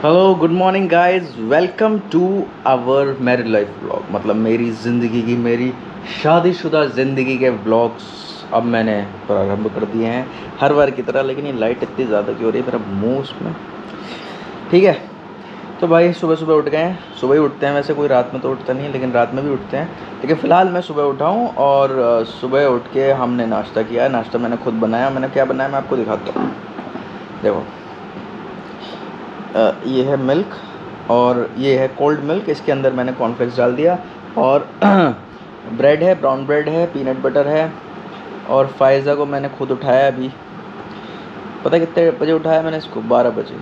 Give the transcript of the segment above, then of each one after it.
Hello good morning guys, welcome to our married life vlog. मतलब मेरी ज़िंदगी की, मेरी शादीशुदा ज़िंदगी के व्लॉग्स अब मैंने प्रारंभ कर दिए हैं हर बार की तरह। लेकिन ये लाइट इतनी ज़्यादा क्यों हो रही है मेरा मुंह उसमें। ठीक है, तो भाई सुबह सुबह उठ गए हैं। सुबह ही उठते हैं, वैसे कोई रात में तो उठता नहीं है, लेकिन रात में भी उठते हैं। लेकिन फ़िलहाल मैं सुबह उठा हूँ और सुबह उठ के हमने नाश्ता किया है। नाश्ता मैंने खुद बनाया। मैंने क्या बनाया मैं आपको दिखाता हूँ। देखो, ये है मिल्क और ये है कोल्ड मिल्क। इसके अंदर मैंने कॉर्नफ्लेक्स डाल दिया और ब्रेड है, ब्राउन ब्रेड है, पीनट बटर है। और फ़ायज़ा को मैंने खुद उठाया अभी। पता है कितने बजे उठाया मैंने इसको? 12 बजे।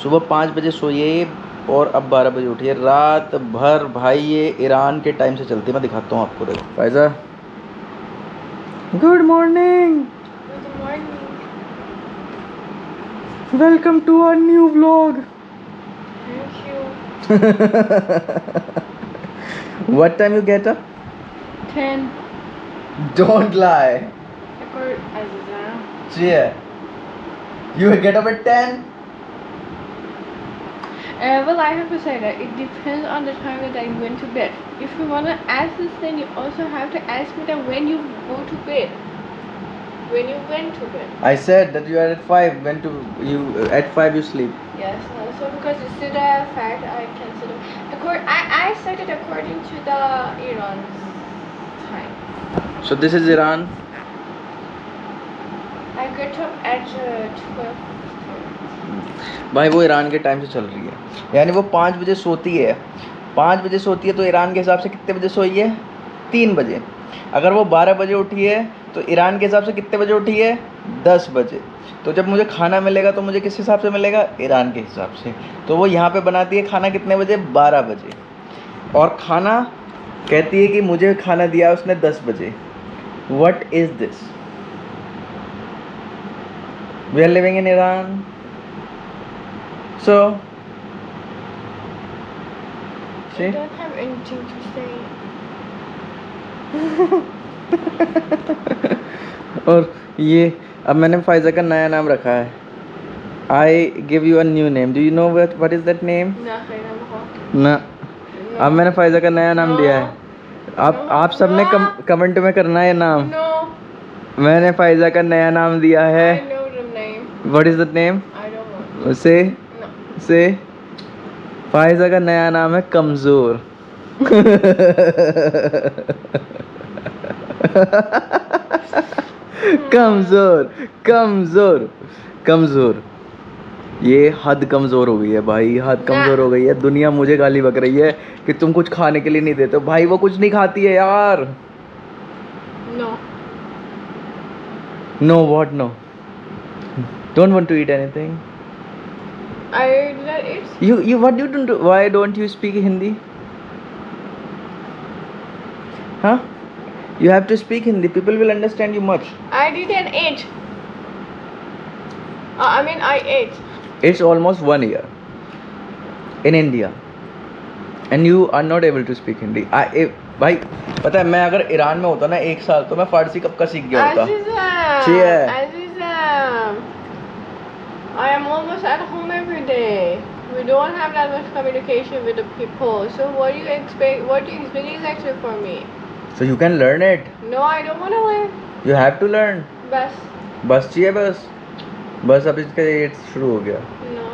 सुबह 5 बजे सोई है ये और अब 12 बजे उठी है। रात भर भाई ये ईरान के टाइम से चलती है। मैं दिखाता हूँ आपको। देखो Faiza, good morning, Good morning. Welcome to our new vlog. Thank you. What time you get up? 10. Don't lie. Record as a down. Yeah. You get up at 10? Well, I have to say that it depends on the time that I went to bed. If you want to ask this, then you also have to ask me that when you go to bed. When you went to bed. I said that you are at 5. When to you at 5 you sleep. Yes. So because it's still a fact, I consider. I set it according to the Iran's time. So this is Iran. I get up at 12. भाई वो Iran के time से चल रही है, यानी वो 5 बजे सोती है। 5 बजे सोती है तो ईरान के हिसाब से कितने बजे सोई है? 3 बजे। अगर वो 12 बजे उठी है तो ईरान के हिसाब से कितने बजे उठी है? 10 बजे। तो जब मुझे खाना मिलेगा तो मुझे किस हिसाब से मिलेगा? ईरान के हिसाब से। तो वो यहाँ पे बनाती है खाना कितने बजे? 12 बजे। और खाना कहती है कि मुझे खाना दिया उसने 10 बजे। What is this? We are living in Iran. So, I see? don't have anything to say. और ये अब मैंने फ़ायज़ा का नया नाम रखा है। I give you a new name. Do you know what is that name? ना। अब मैंने फ़ायज़ा का नया नाम दिया है। आप सब ने कमेंट में करना है नाम। No. मैंने फ़ायज़ा का नया नाम दिया है। I know the name. What is that name? I don't know. से No. फ़ायज़ा का नया नाम है कमज़ोर। कमज़ोर कमज़ोर कमज़ोर। ये हद कमज़ोर हो गई है भाई, हद कमज़ोर हो गई है। दुनिया मुझे गाली बक रही है कि तुम कुछ खाने के लिए नहीं देते हो। भाई वो कुछ नहीं खाती है यार। No. No what? No, don't want to eat anything. I that it's. You what you don't do? Why don't you speak Hindi? Huh? You have to speak Hindi. People will understand you much. I didn't eat. I ate. It's almost 1 year in India and you are not able to speak Hindi. भाई पता है, मैं अगर Iran में होता ना 1 साल तो मैं फारसी कब का सीख गया होता। Azizam. I am almost at home every day. We don't have that much communication with the people. So what do you expect? What do you expect exactly from me? So you can learn it. No, I don't want to learn. You have to learn. Bus. चाहिए बस। बस अब इसका ये शुरू हो गया। No.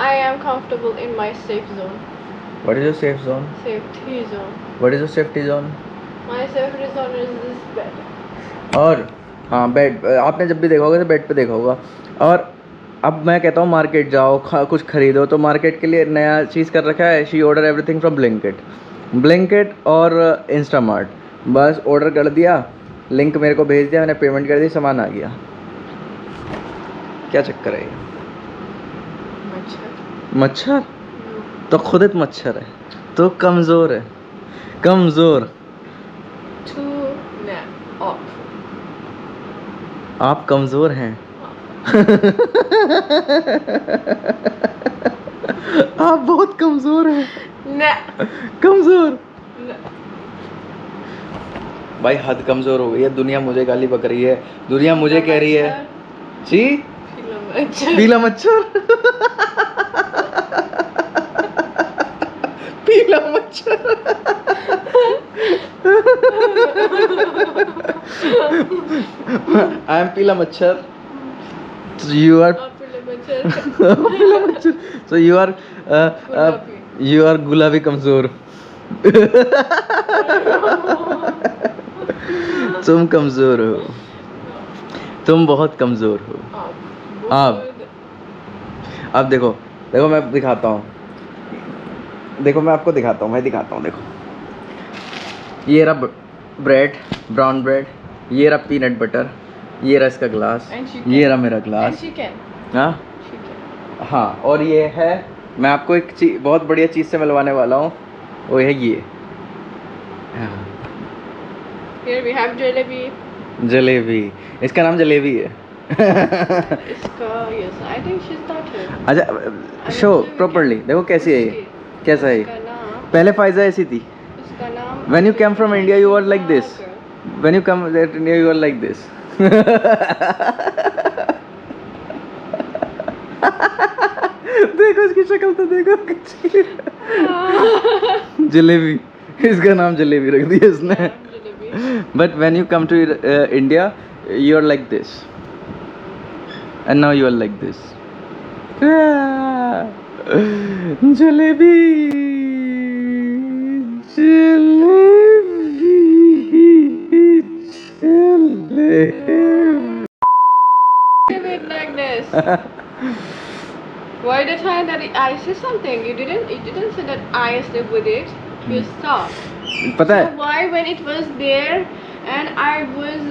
I am comfortable in my safe zone. What is your safe zone? Safety zone. What is your safety zone? My safety zone is this bed. और हाँ, बेड आपने जब भी देखा होगा तो बेड पे देखा होगा। और अब मैं कहता हूँ मार्केट जाओ, कुछ खरीदो तो मार्केट के लिए नया चीज़ कर रखा है। She order everything from Blinkit और इंस्टामार्ट। बस ऑर्डर कर दिया, लिंक मेरे को भेज दिया, मैंने पेमेंट कर दी, सामान आ गया। क्या चक्कर है ये? मच्छर? तो खुद एक मच्छर है, तो कमज़ोर है, कमज़ोर। आप कमज़ोर हैं। आप बहुत कमज़ोर हैं। कमज़ोर भाई, हद कमज़ोर हो गई है। दुनिया मुझे गाली बक रही है, दुनिया मुझे कह रही है जी पीला मच्छर। आई एम पीला मच्छर, you are so you are you are गुलाबी कमजोर। तुम कमजोर हो, तुम बहुत कमजोर हो। अब देखो देखो मैं दिखाता हूँ, देखो मैं आपको दिखाता हूँ, मैं दिखाता हूँ। देखो ये रहा ब्रेड, ब्राउन ब्रेड, ये रहा पीनट बटर, ये रहा इसका ग्लास, ये रहा मेरा ग्लास। हाँ हाँ, और ये है, मैं आपको एक चीज, बहुत बढ़िया चीज़ से मिलवाने वाला हूँ, वो है ये। हाँ Here we have jalebi. Jalebi, इसका नाम जलेबी है। इसका yes, I think she's daughter. अच्छा शो प्रॉपर्ली देखो कैसी है ये, कैसा है ये? इसका नाम, पहले फाइजा ऐसी थी। इसका नाम। When you came from India, you were like this. When you come to India, you were like this. देखो इसकी शक्ल तो देखो कैसी। जलेबी, इसका नाम जलेबी रख दिया इसने। But when you come to India, you are like this, and now you are like this. Jalebi, jalebi, jalebi. It like this. Why the time that I said something? You didn't say that I slept with it. You stopped. पता है? So why when it was there and I was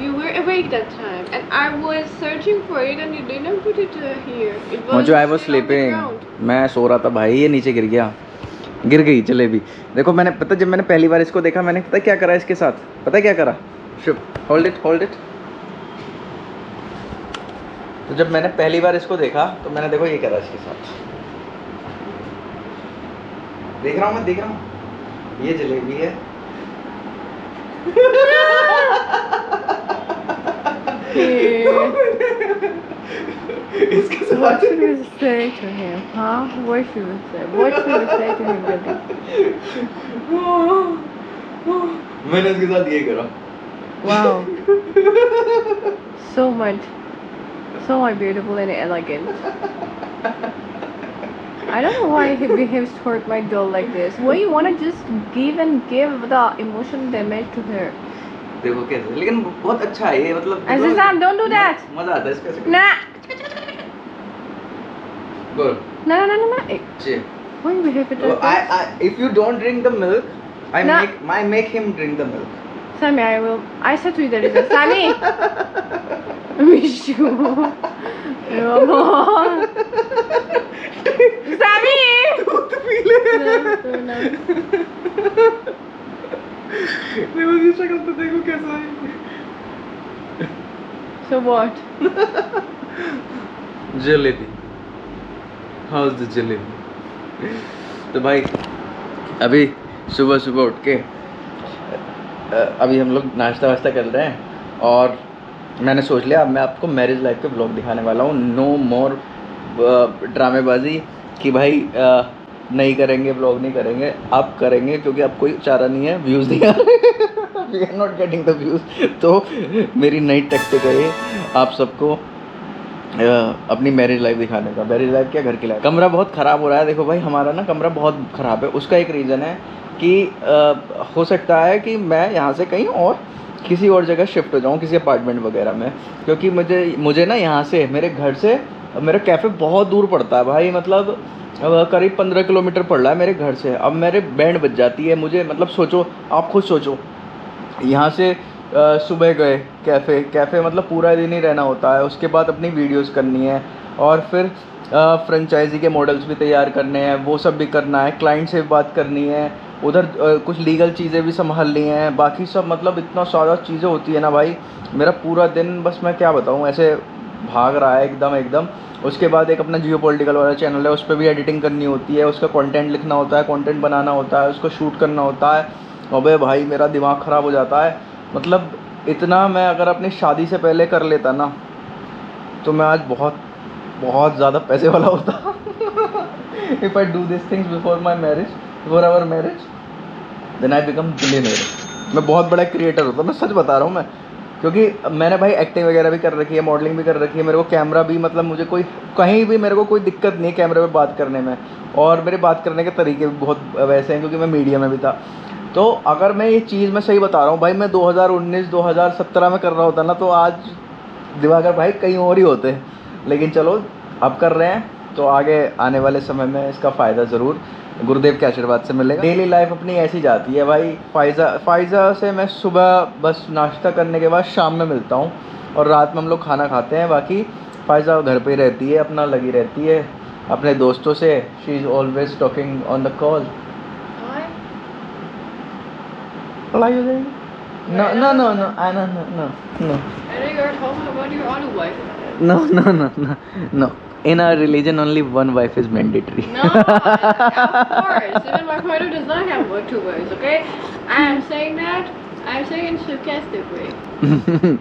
you were awake that time and I was searching for it and you didn't put it here. It was मुझे I was still on the sleeping, ground. मैं सो रहा था भाई, ये नीचे गिर गया, गिर गई जलेबी। देखो मैंने, पता जब मैंने पहली बार इसको देखा, मैंने पता क्या करा इसके साथ, पता क्या करा? शुभ, होल्ड इट, होल्ड इट। तो जब मैंने पहली बार इसको देखा तो मैंने देखो ये करा इसके साथ, देख रहा हूँ मैं, देख रहा हूँ ये जलेबी है। इसके साथ What should we say to him? Huh? What should we say? What should we say to him, really? मैंने इसके साथ ये करा। Wow. So much beautiful and elegant. I don't know why he behaves toward my doll like this. Why you wanna just give the emotional damage to her? देखो कैसे, लेकिन बहुत अच्छा है ये, मतलब Azizam, don't do that. मजा आता है इसका। Nah. Go. No. Hey, Che. why you behave it like this? If you don't drink the milk, I No. make him drink the milk. Sammy, I said to you that it's a Sammy. I miss you. Sammy. दूध P ले। No. देखो इसकी शक्ल तो देखो कैसा है। So what? Jalebi, house the jalebi. तो भाई अभी सुबह सुबह उठ के अभी हम लोग नाश्ता वाश्ता कर रहे हैं, और मैंने सोच लिया अब मैं आपको मैरिज लाइफ के ब्लॉग दिखाने वाला हूँ। नो मोर ड्रामेबाजी कि भाई नहीं करेंगे, ब्लॉग नहीं करेंगे, अब करेंगे क्योंकि अब कोई चारा नहीं है, व्यूज़ नहीं आ रहे, we are not getting the views. तो मेरी नई टैक्टिक है ये, आप सबको अपनी मैरिज लाइफ दिखाने का। मैरिज लाइफ क्या, घर की लाइफ। कमरा बहुत ख़राब हो रहा है, देखो भाई हमारा ना कमरा बहुत ख़राब है। उसका एक रीज़न है कि हो सकता है कि मैं यहाँ से कहीं और किसी और जगह शिफ्ट हो जाऊँ, किसी अपार्टमेंट वगैरह में, क्योंकि मुझे ना यहाँ से, मेरे घर से मेरा कैफ़े बहुत दूर पड़ता है भाई, मतलब करीब 15 किलोमीटर पड़ रहा है मेरे घर से। अब मेरे बैंड बज जाती है मुझे, मतलब सोचो, आप खुद सोचो, यहाँ से सुबह गए कैफ़े मतलब पूरा दिन ही रहना होता है, उसके बाद अपनी वीडियोस करनी है, और फिर फ्रेंचाइजी के मॉडल्स भी तैयार करने हैं, वो सब भी करना है, क्लाइंट से भी बात करनी है, उधर कुछ लीगल चीज़ें भी संभालनी हैं, बाकी सब, मतलब इतना सारा चीज़ें होती है ना भाई, मेरा पूरा दिन बस मैं क्या बताऊँ ऐसे भाग रहा है एकदम। उसके बाद एक अपना जियो पॉलिटिकल वाला चैनल है, उस पर भी एडिटिंग करनी होती है, उसका कंटेंट लिखना होता है, कंटेंट बनाना होता है, उसको शूट करना होता है। अबे भाई मेरा दिमाग ख़राब हो जाता है, मतलब इतना मैं अगर अपनी शादी से पहले कर लेता ना तो मैं आज बहुत ज़्यादा पैसे वाला होता। If I do this things before our marriage then I become billionaire. मैं बहुत बड़ा क्रिएटर होता, मैं सच बता रहा हूँ। मैं क्योंकि मैंने भाई एक्टिंग वगैरह भी कर रखी है, मॉडलिंग भी कर रखी है, मेरे को कैमरा भी मतलब मुझे कोई कहीं भी मेरे को कोई दिक्कत नहीं है कैमरे पे बात करने में, और मेरे बात करने के तरीके भी बहुत वैसे हैं क्योंकि मैं मीडिया में भी था। तो अगर मैं ये चीज़ मैं सही बता रहा हूँ भाई, मैं 2019 2017 में कर रहा होता ना तो आज दिवाकर भाई कहीं और ही होते, लेकिन चलो अब कर रहे हैं तो आगे आने वाले समय में इसका फ़ायदा ज़रूर गुरुदेव के आशीर्वाद से मिलेगा। डेली लाइफ अपनी ऐसी जाती है भाई। फ़ाइज़ा से मैं सुबह बस नाश्ता करने के बाद शाम में मिलता हूँ, और रात में हम लोग खाना खाते हैं। बाकी फ़ाइज़ा घर पे ही रहती है, अपना लगी रहती है अपने दोस्तों से। She is always talking on the call. Why? लड़ाई हो जाएगी? No, no, no, no, no, no, no, no. I think you're talking about your other wife. No, no, no, no, no. In our religion, only one wife is mandatory. No, of course. Even my father does not have two wives, okay? I am saying that. I'm saying in sarcastic way.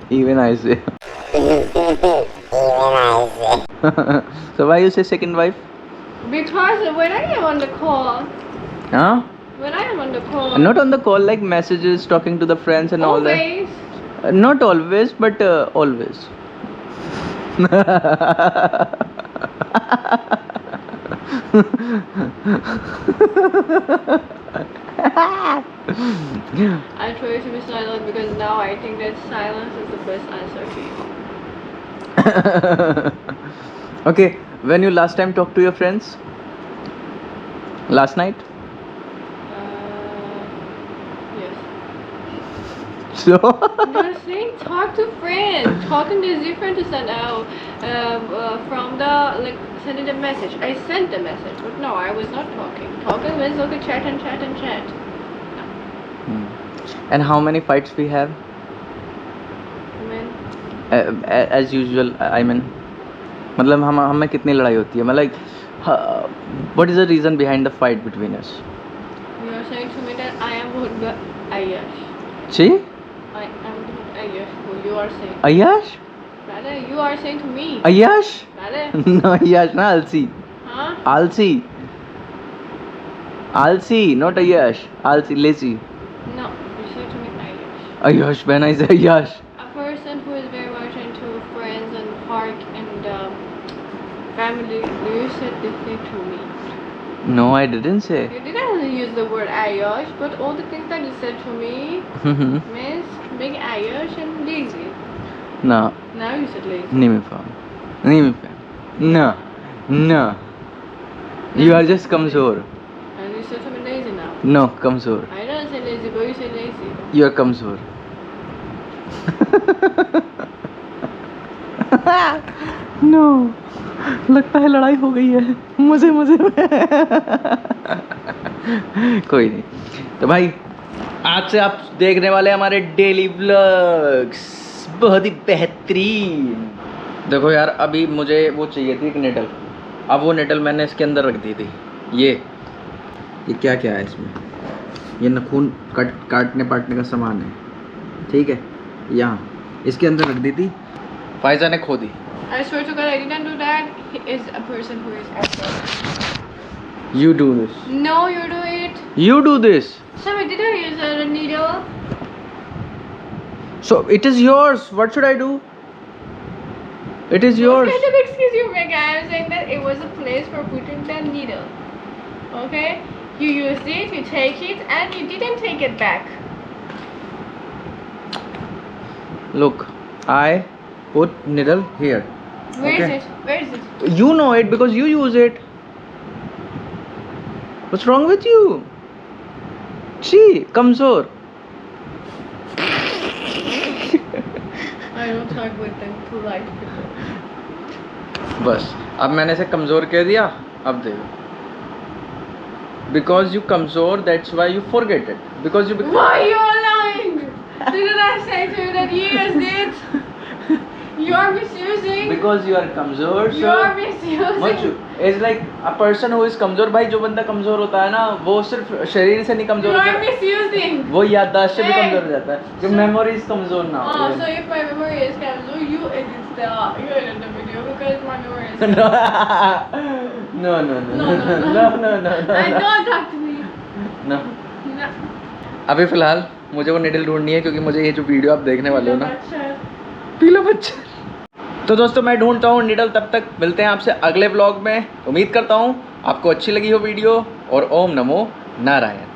Even I say. So why you say second wife? Because when I am on the call, Huh? when I am on the call, Not on the call, like messages, talking to the friends and all that. always. Not always, but always. I try to be silent because now I think that silence is the best answer to you. Okay, when you last time talked to your friends? Last night? Yes. So? You're saying talk to friends. Talking is different to send out from the like sending a message. I sent the message, but no, I was not talking. Talking means okay, chat and chat and chat. And how many fights we have? When As usual, I mean, मतलब हमें कितनी लड़ाई होती है, मतलब what is the reason behind the fight between us? you are saying to me that I am good Ayash. See? I am good Ayash. Who you are saying? Ayash? Rather, you are saying to me. Ayash? Rather, No, Ayash, na Alsi. huh? Alsi. Alsi, not Ayash. Alsi, lazy. No, you said to me Ayash. Ayash, when I say Ayash. A person who is very much into friends and park and family. You said this thing to me. No, I didn't say. You didn't use the word Ayash, but all the things that you said to me means being Ayash and lazy. No, Now you said lazy. नहीं मैं फाहम. नहीं मैं फाहम. No, no. You are just कमज़ोर. And you said to me lazy now. No, कमज़ोर. I didn't say lazy, but you said lazy. You are कमज़ोर. No. लगता है लड़ाई हो गई है मजे मजे में. कोई नहीं. तो भाई आज से आप देखने वाले हैं हमारे डेली व्लॉग्स, बहुत ही बेहतरीन. देखो यार, अभी मुझे वो चाहिए थी एक निडल. अब वो निडल मैंने इसके अंदर रख दी थी. ये क्या क्या है इसमें? ये नाखून काटने पाटने का सामान है, ठीक है. यहाँ इसके अंदर रख दी थी, फायजा ने खो दी. I swear to God, I didn't do that. He is a person who is acting. You do this. No, you do it. You do this. Sorry, did I use a needle? So it is yours. What should I do? It is yours. What kind of excuse you make? I am saying that it was a place for putting the needle. Okay? You used it, you take it, and you didn't take it back. Look, I put needle here. Where is Okay. it? Where is it? You know it because you use it. What's wrong with you? See, कमज़ोर. I don't talk with them polite people. बस अब मैंने इसे कमज़ोर कह दिया. अब देखो, because you कमज़ोर, that's why you forget it. Because you Why you are lying? Didn't I say to you that you used it? You are misusing. because you are कमज़ोर. You are misusing. It's like a person who is कमज़ोर. भाई जो बंदा कमज़ोर होता है ना, वो सिर्फ शरीर से नहीं You कमज़ोर are होता, misusing. वो याददाश्त से भी Hey. कमज़ोर हो जाता है. जो So- मेमोरीज कमज़ोर ना हो. So if my memory is capsule, you edit the video because my memory is No, no, no, no, No, no, no, no, no, no, I no. don't talk to me. No. No. अभी फ़िलहाल मुझे वो needle ढूंढनी है, क्योंकि मुझे ये जो वीडियो आप देखने वाले हो ना, अच्छा पीला मच्छर। तो दोस्तों मैं ढूंढता हूँ निडल, तब तक मिलते हैं आपसे अगले व्लॉग में। उम्मीद करता हूँ आपको अच्छी लगी हो वीडियो, और ओम नमो नारायण।